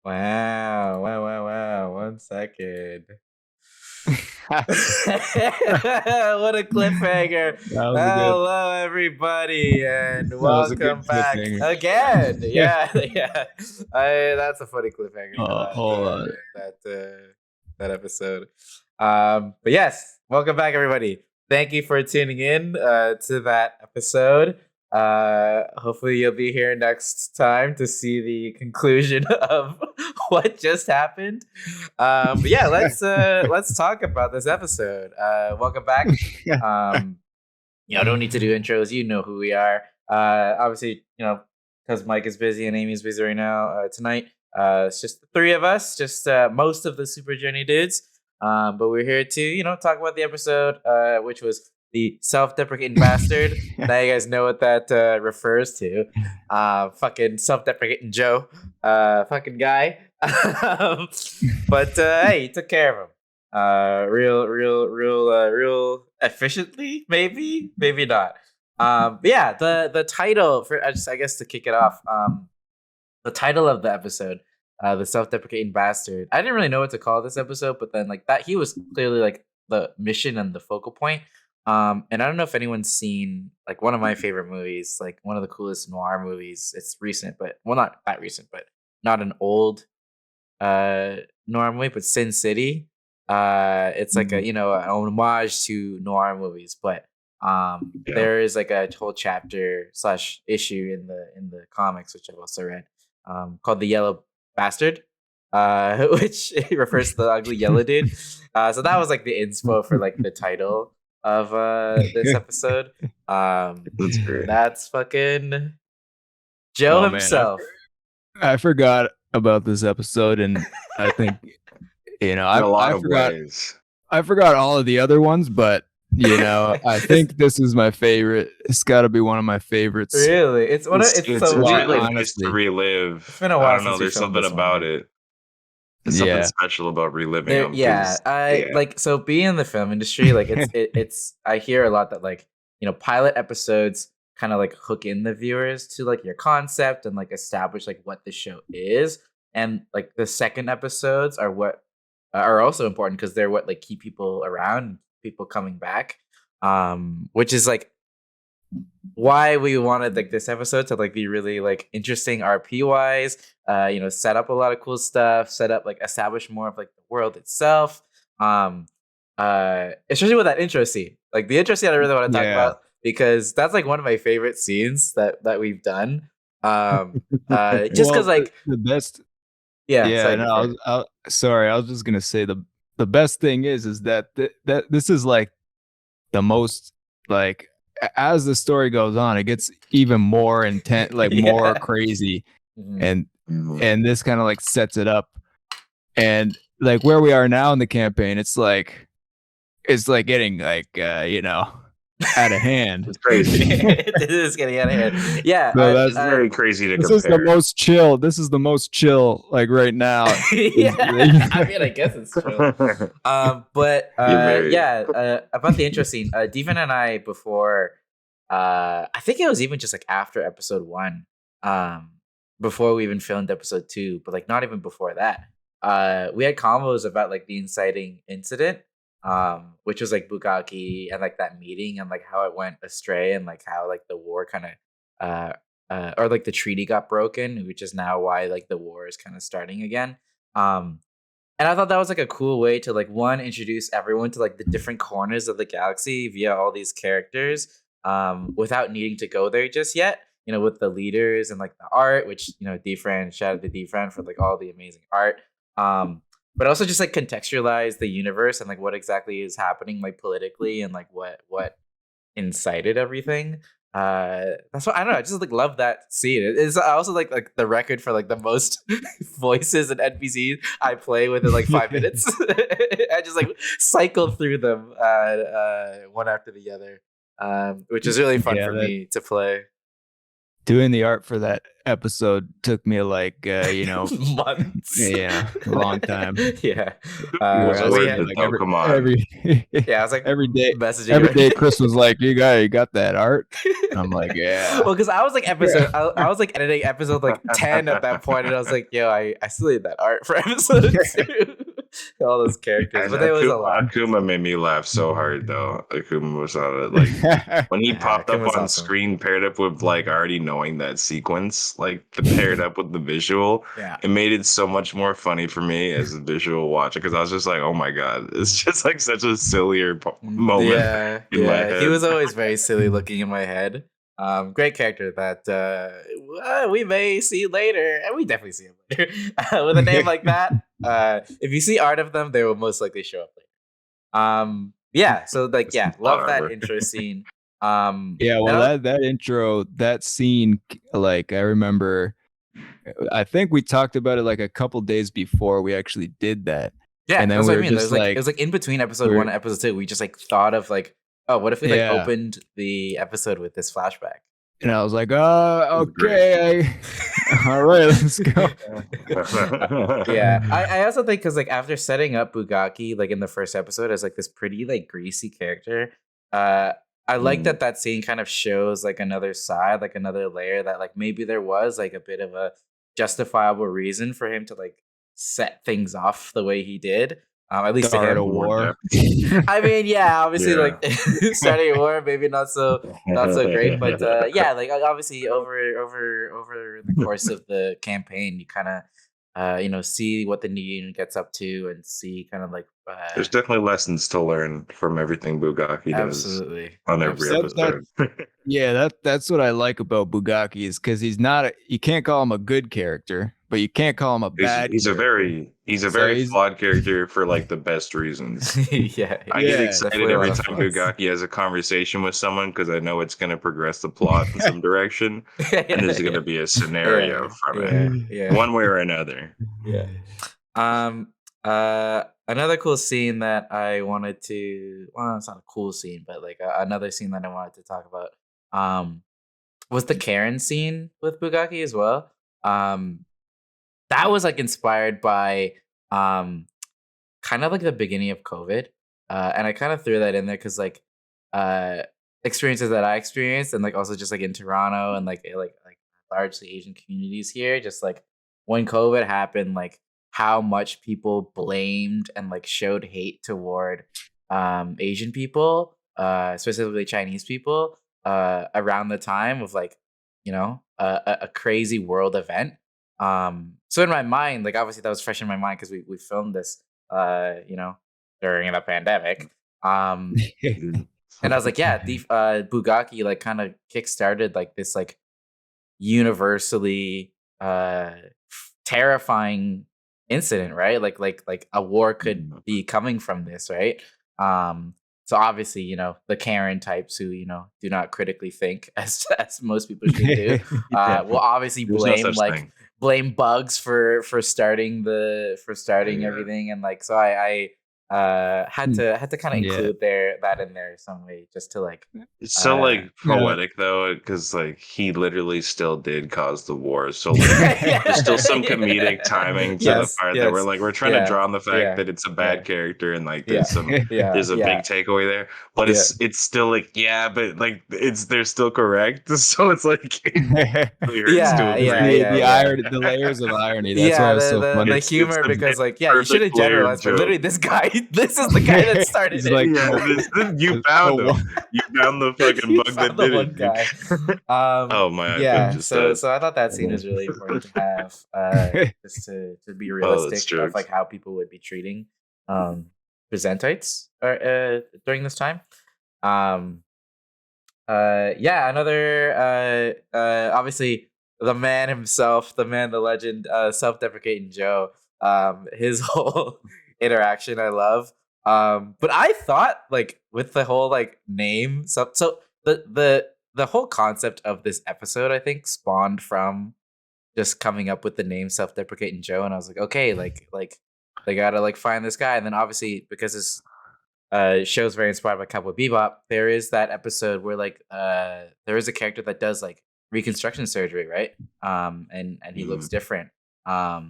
Wow, wow, wow, wow. 1 second. That What a cliffhanger. was a good. Hello, everybody, and That was a welcome good back cliffhanger. again. Yeah, yeah. That's a funny cliffhanger for Hold on. that episode. But yes, welcome back, everybody. Thank you for tuning in to that episode. Hopefully, you'll be here next time to see the conclusion of what just happened. But yeah, let's talk about this episode. Welcome back. Um, don't need to do intros. You know who we are. Obviously, because Mike is busy and Amy's busy right now. Tonight, it's just the three of us, just most of the Super Journey dudes. But we're here to talk about the episode, which was the self-deprecating bastard. Now you guys know what that refers to. Fucking self-deprecating Joe, fucking guy. But hey, he took care of him. Real efficiently, maybe not. But yeah, the title for I guess to kick it off, the title of the episode, the self-deprecating bastard. I didn't really know what to call this episode, but then like that, he was clearly like the mission and the focal point. And I don't know if anyone's seen like one of my favorite movies, like one of the coolest noir movies. It's recent, but well, not that recent, but not an old uh noir but Sin City. It's like a an homage to noir movies, but Yeah. there is like a whole chapter slash issue in the comics which I've also read, called The Yellow Bastard, which refers to the ugly yellow dude. So that was like the inspo for like the title of this episode. That's great. That's fucking Joe Oh, man, himself. I forgot about this episode, and I think In a lot of forgot. ways. I forgot all of the other ones, but I think this is my favorite. It's got to be one of my favorites. Really, it's one of it's so really wild. nice to relive. It's been a while I don't know. since we There's filmed something this one, about right? it. There's something special about reliving them. Yeah, like so being in the film industry, like it's I hear a lot that like pilot episodes kind of like hook in the viewers to like your concept and like establish like what the show is, and like the second episodes are what are also important because they're what like keep people around, people coming back, which is like why we wanted like this episode to like be really like interesting RP wise, set up a lot of cool stuff, set up like establish more of like the world itself, especially with that intro scene. Like the intro scene I really want to talk about because that's like one of my favorite scenes that we've done, just because like the best. yeah, sorry, I was just gonna say the best thing is that that this is like the most, like, as the story goes on, it gets even more intense, like more crazy, and this kind of like sets it up, and like where we are now in the campaign, it's like getting like out of hand. It's crazy. It is getting out of hand. Yeah, no, that's very crazy to compare. This is the most chill. This is the most chill, like right now. Yeah, I mean, I guess it's true. But about the intro scene, Devin and I before, I think it was even just like after episode 1, before we even filmed episode 2, but like not even before that, we had convos about like the inciting incident, which was like Bukaki and like that meeting and like how it went astray and like how like the war kind of or like the treaty got broken, which is now why like the war is kind of starting again. And I thought that was like a cool way to like one introduce everyone to like the different corners of the galaxy via all these characters, without needing to go there just yet. With the leaders and like the art, which Defran, shout out to Defran for like all the amazing art. But also just like contextualize the universe and like what exactly is happening like politically and like what incited everything. That's what I don't know. I just like love that scene. It's also like the record for like the most voices and NPCs I play within like 5 minutes. I just like cycled through them one after the other, which is really fun for me to play. doing the art for that episode took me like months. Yeah, a long time. Yeah. Come on. I was like every day messaging Chris was like, you got that art? I'm like, yeah. Well, because I was like I was like editing episode like 10 at that point, and I was like, yo, I still need that art for episode 2. All those characters. And but there was a lot. Akuma made me laugh so hard though. Akuma was on it. Like when he popped up on screen, paired up with like already knowing that sequence, like paired up with the visual, it made it so much more funny for me as a visual watcher, because I was just like, oh my god, it's just like such a sillier moment. In my head. He was always very silly looking in my head. Great character that we may see later, and we definitely see him later with a name like that. If you see art of them, they will most likely show up later. So like, love that intro scene. That intro, that scene, like I remember, I think we talked about it like a couple days before we actually did that. Yeah, and then we were just like, it was like in between episode 1 and episode 2. We just like thought of like, oh, what if we like opened the episode with this flashback? And I was like, okay, all right, let's go. I also think because like after setting up Bugaki like in the first episode as like this pretty like greasy character, I like that scene kind of shows like another side, like another layer that like maybe there was like a bit of a justifiable reason for him to like set things off the way he did. At least start a war. I mean, obviously, like starting a war, maybe not so great, but like obviously over the course of the campaign, you kind of see what the new unit gets up to, and see kind of like there's definitely lessons to learn from everything Bugaki does on every episode. That's what I like about Bugaki, is because he's not you can't call him a good character, but you can't call him a bad. He's a very flawed character for like the best reasons. I get excited every time Bugaki has a conversation with someone, because I know it's going to progress the plot in some direction, and there's going to be a scenario from it, one way or another. Another cool scene that I wanted to, well, it's not a cool scene, but like another scene that I wanted to talk about was the Karen scene with Bugaki as well. That was like inspired by kind of like the beginning of COVID, and I kind of threw that in there because like experiences that I experienced, and like also just like in Toronto and like largely Asian communities here, just like when COVID happened, like how much people blamed and like showed hate toward Asian people, specifically Chinese people, around the time of like a crazy world event. So in my mind, like obviously that was fresh in my mind because we filmed this during the pandemic. And I was like, Bugaki like kind of kickstarted like this like universally terrifying incident, right? Like a war could be coming from this, right? So obviously, the Karen types who, do not critically think as most people should do, will obviously blame bugs for starting everything, and like so I had to kind of include that in there some way, just to like. It's so like poetic though, because like he literally still did cause the war. So like, there's still some comedic timing to the part that we're trying to draw on the fact that it's a bad character, and like there's there's a big takeaway there, but it's still like but like they're still correct. So it's like the irony, the layers of irony. That's why it's so funny. The humor, because like you should have generalized, but literally this guy. This is the guy that started it. Like, you found him. You found the fucking bug that did it. Guy. Oh my! So I thought that scene was really important to have, just to be realistic of like how people would be treating Byzantites during this time. Another obviously the man himself, the legend, self-deprecating Joe. His whole interaction I love, but I thought like with the whole like name, so the whole concept of this episode I think spawned from just coming up with the name Self-Deprecating Joe, and I was like, okay, like they gotta like find this guy, and then obviously because this show is very inspired by Cowboy Bebop, there is that episode where like there is a character that does like reconstruction surgery, right? And he looks different. I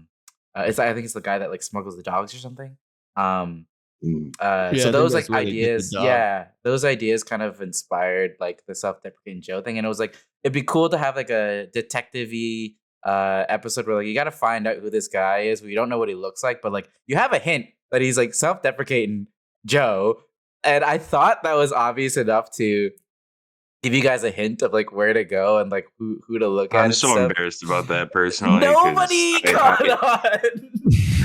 think it's the guy that like smuggles the dogs or something. So those like ideas, those ideas kind of inspired like the self-deprecating Joe thing, and it was like it'd be cool to have like a detective-y episode where like you got to find out who this guy is. We don't know what he looks like, but like you have a hint that he's like self-deprecating Joe, and I thought that was obvious enough to give you guys a hint of like where to go and like who to look at. I'm so embarrassed about that personally. Nobody caught on.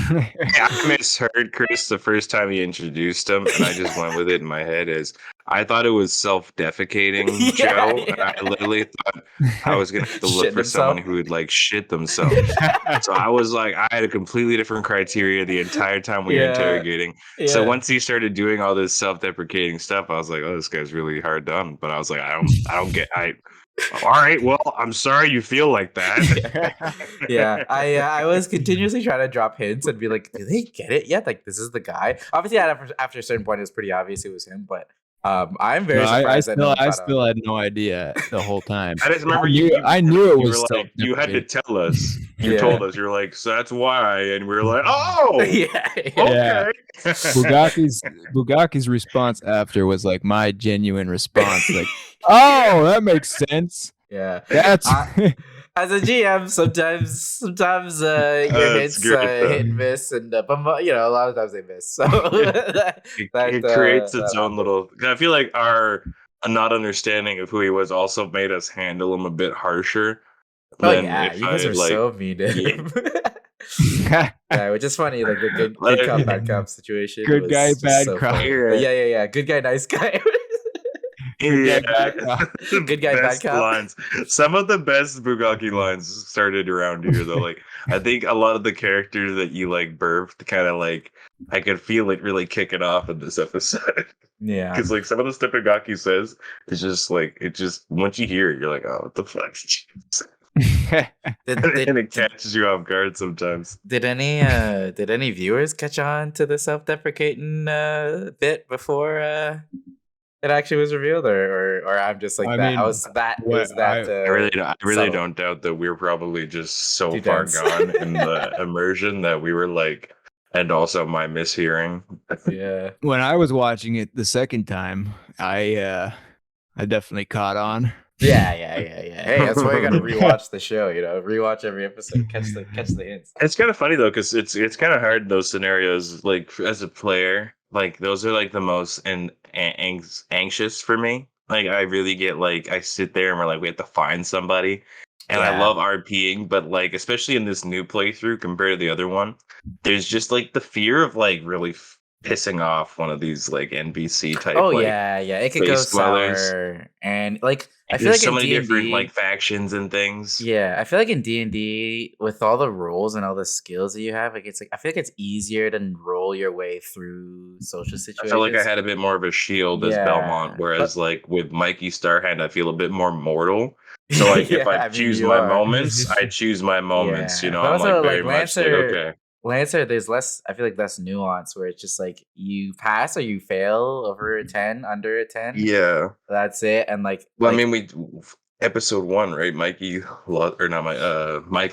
I misheard Chris the first time he introduced him, and I just went with it in my head as I thought it was self-defecating Joe, and I literally thought I was gonna have to look for someone who would like shit themselves. So I was like, I had a completely different criteria the entire time we were interrogating. So once he started doing all this self-deprecating stuff, I was like, oh, this guy's really hard done. But I was like, all right, well, I'm sorry you feel like that. I was continuously trying to drop hints and be like, do they get it yet? Like, this is the guy. Obviously, after a certain point, it was pretty obvious it was him. But I'm very surprised. I still had no idea the whole time. I just remember I knew it was like, you had to tell us. You told us. You're like, so that's why, and we were like, oh, okay. Bugaki's response after was like my genuine response, like, oh, that makes sense. Yeah, that's. As a GM, sometimes your hits hit and miss, and but a lot of times they miss. So it creates its own little. I feel like our not understanding of who he was also made us handle him a bit harsher. Oh yeah, you guys are so mean to him. Yeah, which is funny, like the good cop, bad cop situation. Good guy, bad cop. Yeah. Good guy, nice guy. Good guy, bad cop lines. Some of the best Bugaki lines started around here, though. Like, I think a lot of the characters that you like birthed, kind of like I could feel it really kicking off in this episode. Yeah, because like some of the stuff Bugaki says is just like once you hear it, you're like, oh, what the fuck? And it catches you off guard sometimes. Did any viewers catch on to the self-deprecating bit before it actually was revealed, or I'm just like that? I really don't doubt that we're probably just so far gone in the immersion that we were like, and also my mishearing. Yeah. When I was watching it the second time, I definitely caught on. Yeah. Hey, that's why you gotta rewatch the show. Rewatch every episode, catch the hints. It's kind of funny though, because it's kind of hard in those scenarios. Like as a player, like those are like the most anxious for me. Like I really get like I sit there and we're like we have to find somebody, and I love RPing, but like especially in this new playthrough compared to the other one, there's just like the fear of like really pissing off one of these like NPC type. Oh yeah, it could go sour, and like I feel like so many different like factions and things. Yeah, I feel like in D&D with all the roles and all the skills that you have, like it's like I feel like it's easier to roll your way through social situations. I felt like I had a bit more of a shield as Belmont, whereas like with Mikey Starhand, I feel a bit more mortal. So like if I choose my moments, I choose my moments. I'm like very much like okay. Lancer, there's less. I feel like less nuance where it's just like you pass or you fail over a 10, under a 10. Yeah, that's it. And like, well, I mean, we episode 1, right? Mike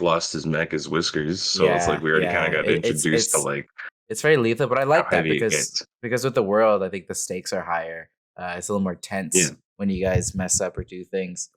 lost his mech, his whiskers, so it's like we already kind of got introduced to like. It's very lethal, but I like that because with the world, I think the stakes are higher. It's a little more tense when you guys mess up or do things.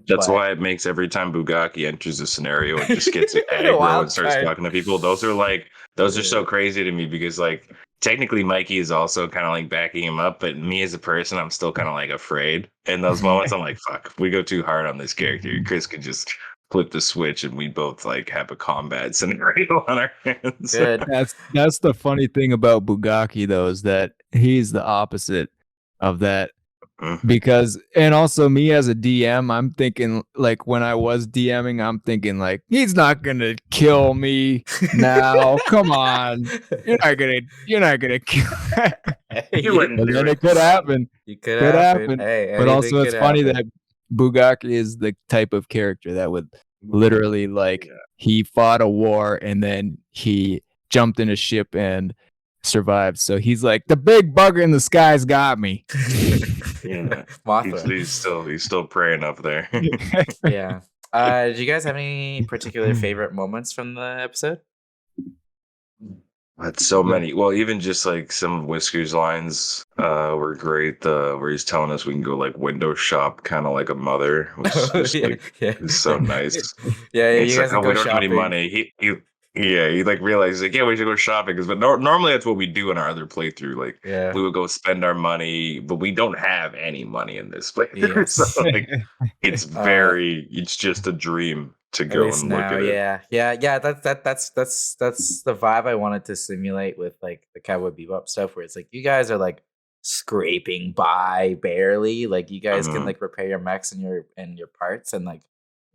That's why it makes every time Bugaki enters a scenario, it just gets aggro and starts talking to people. Those are so crazy to me because like technically Mikey is also kind of like backing him up, but me as a person, I'm still kind of like afraid. In those moments, I'm like, fuck, if we go too hard on this character, Chris could just flip the switch and we both like have a combat scenario on our hands. Good. That's the funny thing about Bugaki though, is that he's the opposite of that. Because and also me as a DM, I'm thinking like when I was DMing, I'm thinking like he's not gonna kill me now. Come on, you're not gonna kill. You wouldn't. But then it could happen. It could happen. Hey, but also it's funny that Bugaki is the type of character that would literally like he fought a war and then he jumped in a ship and survived. So he's like, the big bugger in the sky's got me. Yeah, he's still praying up there. Yeah. Did you guys have any particular favorite moments from the episode? That's so many. Well, even just like some of Whisker's lines were great. Where he's telling us we can go like window shop, kind of like a mother, which is just it's so nice. Yeah, it's you like, guys can go we don't shopping. have any money. He like realizes like, yeah, we should go shopping but normally that's what we do in our other playthrough. Like we would go spend our money, but we don't have any money in this playthrough. Yes. So like it's just a dream to go and look at it. Yeah. That's the vibe I wanted to simulate with like the Cowboy Bebop stuff, where it's like you guys are like scraping by barely. Like you guys can like repair your mechs and your parts and like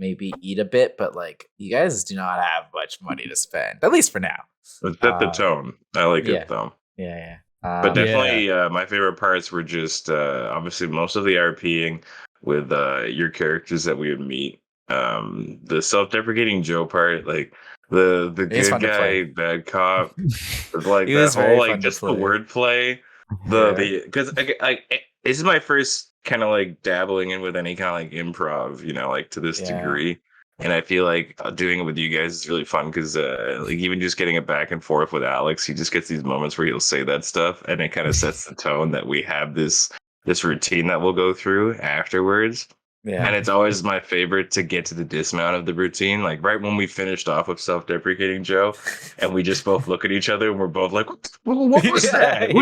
maybe eat a bit, but like you guys do not have much money to spend, at least for now. But set the tone. I like it though. Yeah. But definitely my favorite parts were just obviously most of the RPing with your characters that we would meet. The self-deprecating Joe part, like the good guy, bad cop, like that whole like just the wordplay. Because I this is my first kind of like dabbling in with any kind of like improv, like to this degree. And I feel like doing it with you guys is really fun because like even just getting it back and forth with Alex, he just gets these moments where he'll say that stuff, and it kind of sets the tone that we have this routine that we'll go through afterwards. Yeah. And it's always my favorite to get to the dismount of the routine. Like right when we finished off with self-deprecating Joe, and we just both look at each other and we're both like, what was that?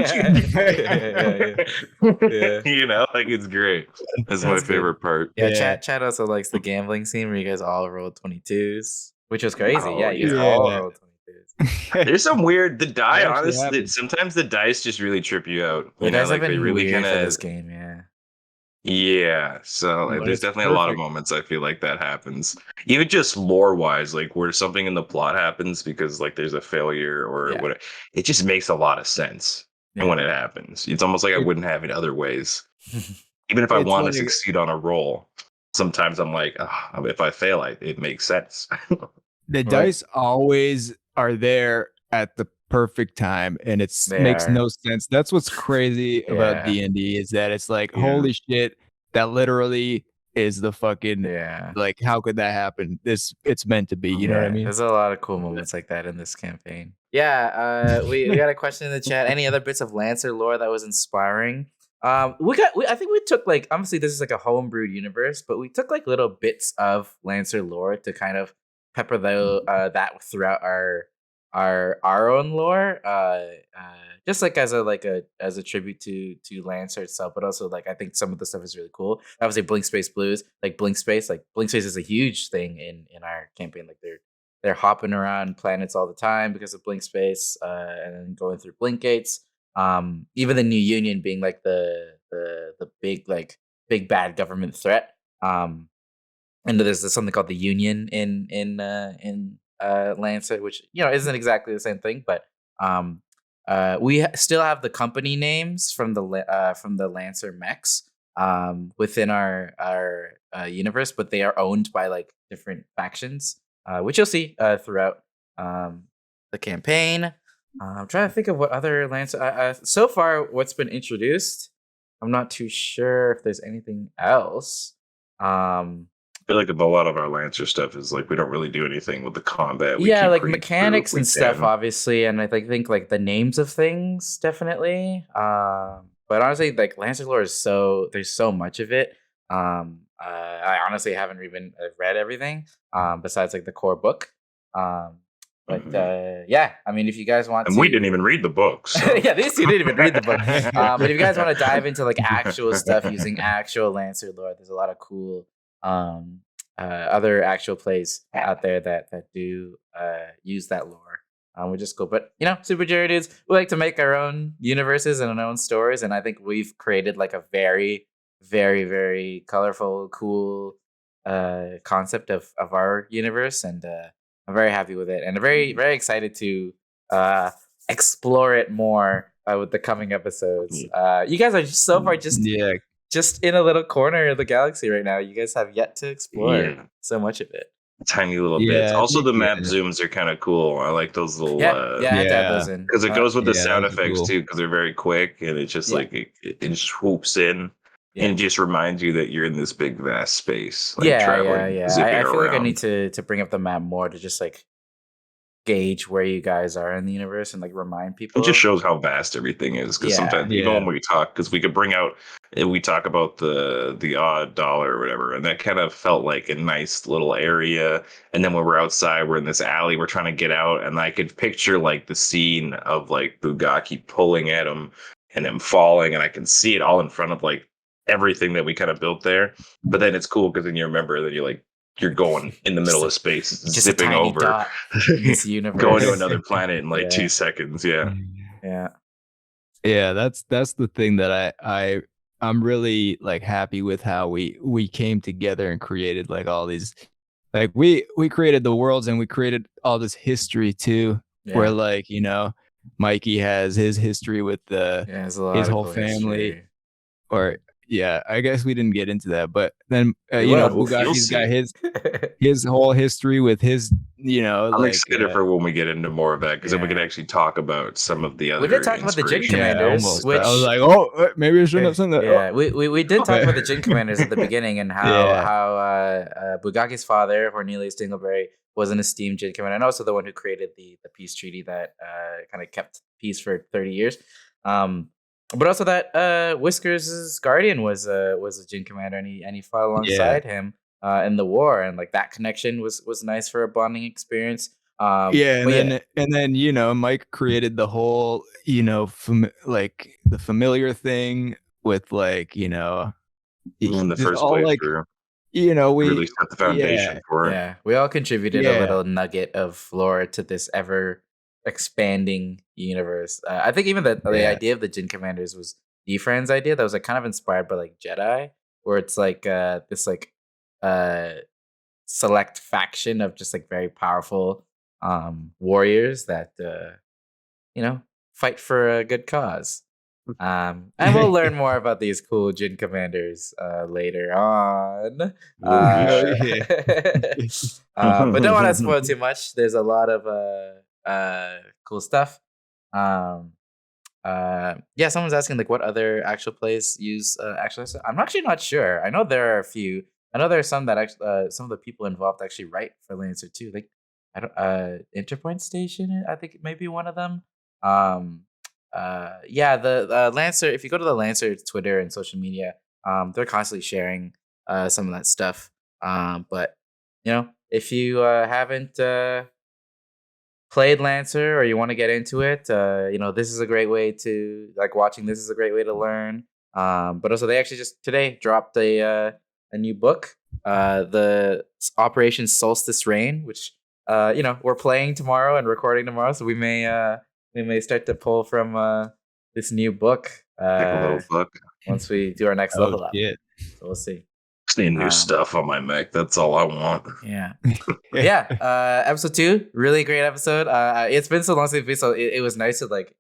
Like it's great. That's my favorite part. Yeah, Chad also likes the gambling scene where you guys all rolled 22s, which was crazy. You guys all rolled 22s. There's some weird the die, honestly. Sometimes the dice just really trip you out. The dice have been really weird for this game, yeah. Yeah, so there's definitely a lot of moments I feel like that happens. Even just lore-wise, like where something in the plot happens because like there's a failure or whatever. It just makes a lot of sense when it happens. It's almost like I wouldn't have it other ways. Even if I want to succeed on a roll, sometimes I'm like, if I fail, it makes sense. The dice always are there at the perfect time, and makes no sense. That's what's crazy about D&D is that it's like holy shit, that literally is the fucking like how could that happen? It's meant to be, you know what I mean? There's a lot of cool moments like that in this campaign. We got a question in the chat. Any other bits of Lancer lore that was inspiring? I think we took like, obviously this is like a homebrewed universe, but we took like little bits of Lancer lore to kind of pepper that throughout our own lore, just like as a tribute to Lancer itself, but also like I think some of the stuff is really cool. Obviously, Blink Space Blues, like Blink Space is a huge thing in our campaign. Like they're hopping around planets all the time because of Blink Space, and then going through Blink Gates. Even the New Union being like the big bad government threat. And there's something called the Union in Lancer, which isn't exactly the same thing, but we still have the company names from the Lancer mechs within our universe, but they are owned by like different factions, which you'll see throughout the campaign. I'm trying to think of what other Lancer. So far, what's been introduced, I'm not too sure if there's anything else. I feel like a lot of our Lancer stuff is like we don't really do anything with the combat. Like mechanics and stuff, obviously, and I think like the names of things definitely. But honestly, like Lancer lore is there's so much of it. I honestly haven't even read everything besides like the core book. But I mean, if you guys want and we didn't even read the book. So. These two didn't even read the book. But if you guys want to dive into like actual stuff using actual Lancer lore, there's a lot of cool other actual plays out there that do use that lore, which is cool. But Super Jerry dudes, we like to make our own universes and our own stories, and I think we've created like a very, very, very colorful, cool concept of our universe, and I'm very happy with it, and I'm very, very excited to explore it more with the coming episodes. You guys are so far just in a little corner of the galaxy right now. You guys have yet to explore so much of it. tiny little bits. Also, the map zooms are kind of cool. I like those little. I had to add those in because it goes with the sound effects too. Because they're very quick, and it's just like it swoops in, and it just reminds you that you're in this big vast space, like traveling, zipping I around. feel like I need to bring up the map more to just like gauge where you guys are in the universe and like remind people. It just shows how vast everything is. Because sometimes even when we talk, because we could bring out, we talk about the odd dollar or whatever, and that kind of felt like a nice little area. And then when we're outside, we're in this alley, we're trying to get out, and I could picture like the scene of like Bugaki pulling at him and him falling, and I can see it all in front of like everything that we kind of built there. But then it's cool because then you remember that you're going in the middle of space, zipping over this universe, going to another planet in like 2 seconds. Yeah. That's the thing that I'm really like happy with how we came together and created like all these, like we created the worlds and we created all this history too, where like, you know, Mikey has his history with his whole family history. Or I guess we didn't get into that, but then you know, Bugaki's got his whole history with his, you know. I'm excited for when we get into more of that, because then we can actually talk about some of the other. We did talk about the Jin Commanders, which I was like, oh, maybe I shouldn't have said that. Yeah, we did talk about the Jin Commanders at the beginning and how Bugaki's father, Cornelius Dingleberry, was an esteemed Jin Commander, and also the one who created the peace treaty that kind of kept peace for 30 years. But also that Whiskers' guardian was a Jin commander, and he fought alongside him in the war, and like that connection was nice for a bonding experience. And then you know, Mike created the whole, you know, like the familiar thing with like, you know, in the first place, like, you know, we really set the foundation for it. Yeah, we all contributed a little nugget of lore to this ever expanding universe. I think even the idea of the Jin Commanders was D-Friend's idea that was like kind of inspired by like Jedi, where it's like this like select faction of just like very powerful warriors that you know, fight for a good cause. And we'll learn more about these cool Jin Commanders later on. But don't want to spoil too much. There's a lot of cool stuff. Someone's asking like what other actual plays use actual. I'm actually not sure. I know there are a few. I know there are some that actually some of the people involved actually write for Lancer too. Like I don't Interpoint Station. I think maybe one of them. The Lancer. If you go to the Lancer Twitter and social media, they're constantly sharing some of that stuff. But you know, if you haven't played Lancer or you want to get into it, you know, this is a great way to like watching. This is a great way to learn. But also they actually just today dropped a new book, the Operation Solstice Reign, which you know, we're playing tomorrow and recording tomorrow, so we may start to pull from this new book. A little book once we do our next level up. So we'll see. Just need new stuff on my Mac. That's all I want. Episode 2, really great episode. It's been so long since we, so it was nice to like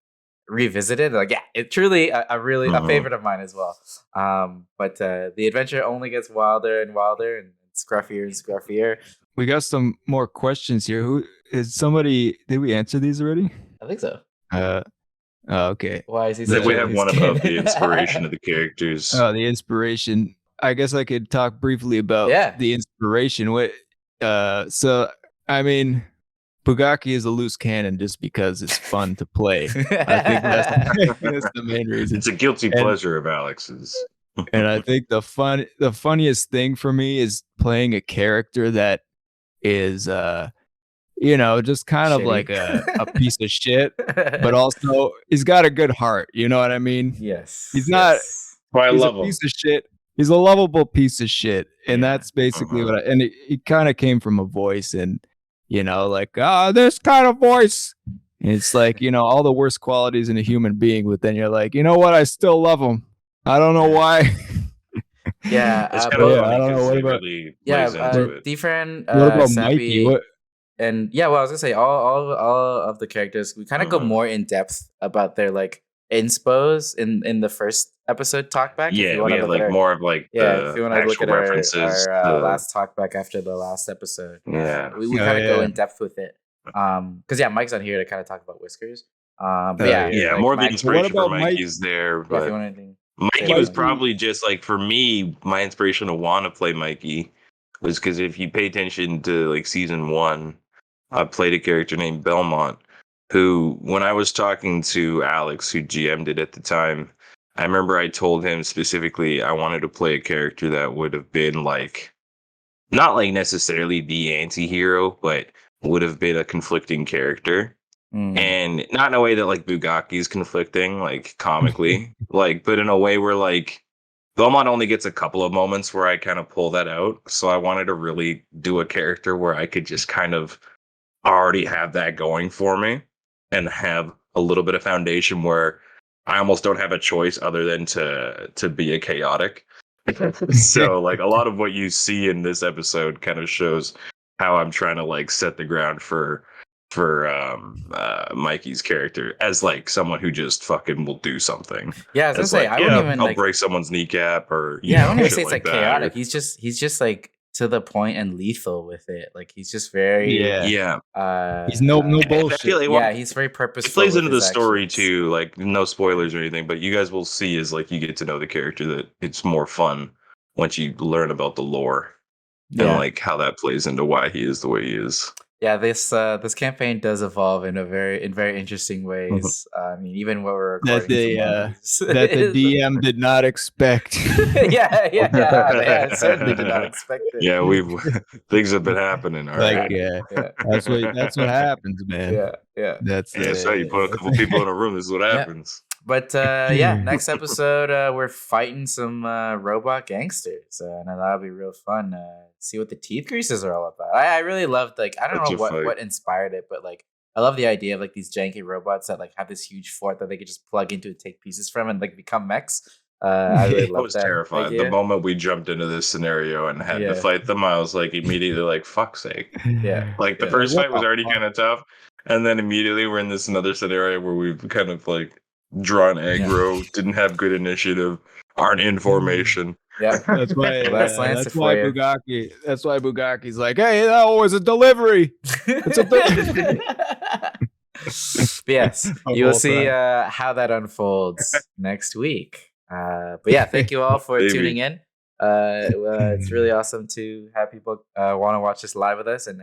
revisit it. Like, it truly a favorite of mine as well. But the adventure only gets wilder and wilder and scruffier and scruffier. We got some more questions here. Who is somebody? Did we answer these already? I think so. Okay. Why is he? We have one about the inspiration of the characters. Oh, the inspiration. I guess I could talk briefly about the inspiration. So I mean, Bugaki is a loose cannon just because it's fun to play. I think that's the main reason. It's a guilty pleasure of Alex's. And I think the funniest thing for me is playing a character that is you know, just kind of like a piece of shit, but also he's got a good heart. You know what I mean? Yes. He's not. Well, I love him. Piece of shit. He's a lovable piece of shit, and that's basically what. And it kind of came from a voice, and you know, like this kind of voice. And it's like, you know, all the worst qualities in a human being, but then you're like, you know what? I still love him. I don't know why. It's kind of funny. I don't know what about D-Friend. What about Mikey? What? And I was gonna say all of the characters. We kind of go more in depth about their like inspos in the first episode Talkback. Yeah, we had like more of like if you want to look at references. our last Talkback after the last episode. Yeah, we kind of go in depth with it. Because Mike's not here to kind of talk about Whiskers. But like, more of the inspiration for Mikey's there. But if you want anything, Mikey was probably just like, for me, my inspiration to want to play Mikey was because if you pay attention to like season 1, I played a character named Belmont, who, when I was talking to Alex, who GM'd it at the time, I remember I told him specifically I wanted to play a character that would have been like, not like necessarily the anti-hero, but would have been a conflicting character. And not in a way that like Bugaki's conflicting, like comically, like, but in a way where like Belmont only gets a couple of moments where I kind of pull that out. So I wanted to really do a character where I could just kind of already have that going for me and have a little bit of foundation where I almost don't have a choice other than to be a chaotic. So like a lot of what you see in this episode kind of shows how I'm trying to like set the ground for Mikey's character as like someone who just fucking will do something. Yeah, I was gonna say, I wouldn't even I'll break someone's kneecap or I wouldn't even say it's like chaotic. He's just like to the point and lethal with it. Like he's just very he's no bullshit. I feel like, he's very purposeful. It plays into the story too. Like no spoilers or anything, but you guys will see as like you get to know the character that it's more fun once you learn about the lore and like how that plays into why he is the way he is. Yeah, this campaign does evolve in very interesting ways. I mean, even what we're recording that the DM did not expect. They certainly did not expect it. Yeah, things have been happening. All right. That's what happens, man. That's how you put a couple people in a room. This is what happens. But next episode we're fighting some robot gangsters, and that'll be real fun. See what the teeth greases are all about. I really loved, like, I don't know what inspired it, but like I love the idea of like these janky robots that like have this huge fort that they could just plug into and take pieces from and like become mechs. I really loved that. I was terrified idea. The moment we jumped into this scenario and had to fight them. I was like immediately like, fuck's sake. Like the first fight was already kind of tough, and then immediately we're in this another scenario where we've kind of like drawn aggro, didn't have good initiative, aren't in formation. Yeah, that's why Bugaki. That's why Bugaki's like, hey, that was a delivery. It's a delivery. Yes, you will see how that unfolds next week. But yeah, thank you all for tuning in. It's really awesome to have people want to watch this live with us and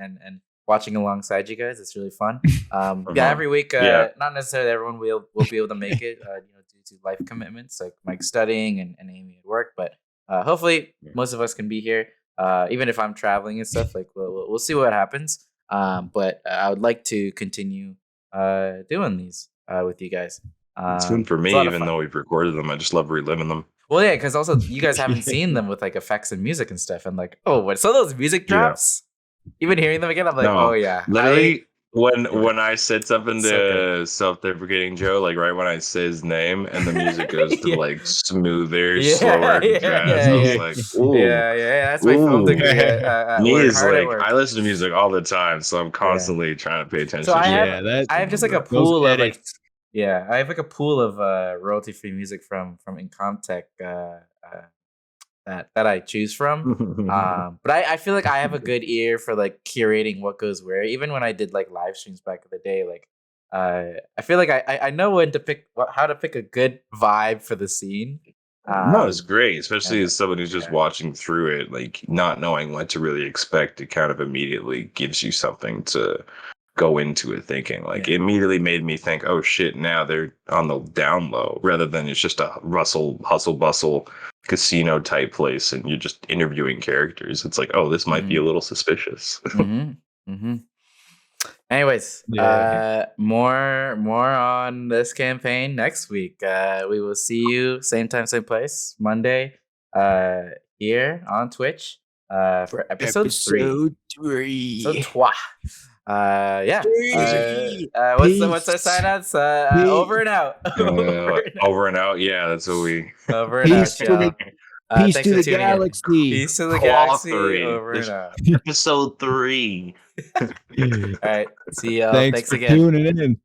watching alongside you guys. It's really fun. Every week, not necessarily everyone will be able to make it, due to life commitments like Mike studying and Amy at work. But hopefully, most of us can be here. Even if I'm traveling and stuff, like we'll see what happens. But I would like to continue doing these with you guys. It's fun for me, even though we've recorded them. I just love reliving them. Well, yeah, because also you guys haven't seen them with like effects and music and stuff, and like, oh, what? So those music drops. Even hearing them again, I'm like, oh yeah. Literally, when I said something to self-deprecating Joe, like right when I say his name, and the music goes to like smoother, slower jazz, I was like, ooh. Yeah, that's my film degree. Me is like, I listen to music all the time, so I'm constantly trying to pay attention. So I have just like a pool of like, I have like a pool of royalty-free music from Incomtech that I choose from. But I feel like I have a good ear for like curating what goes where. Even when I did like live streams back in the day, like I feel like I know when to pick how to pick a good vibe for the scene. No, it's great, especially as someone who's just watching through it, like not knowing what to really expect. It kind of immediately gives you something to go into it thinking. Like it immediately made me think, oh shit, now they're on the down low, rather than it's just a hustle bustle casino type place and you're just interviewing characters. It's like, oh, this might be a little suspicious. Anyways, more on this campaign next week. We will see you same time, same place, Monday, here on Twitch, for episode 3. So what's our sign outs? Over and out. Over and out. Yeah, that's what we. Over and out. Peace to the galaxy. Peace to the galaxy. Over and out. Episode 3. All right. See y'all. Thanks again. For tuning in.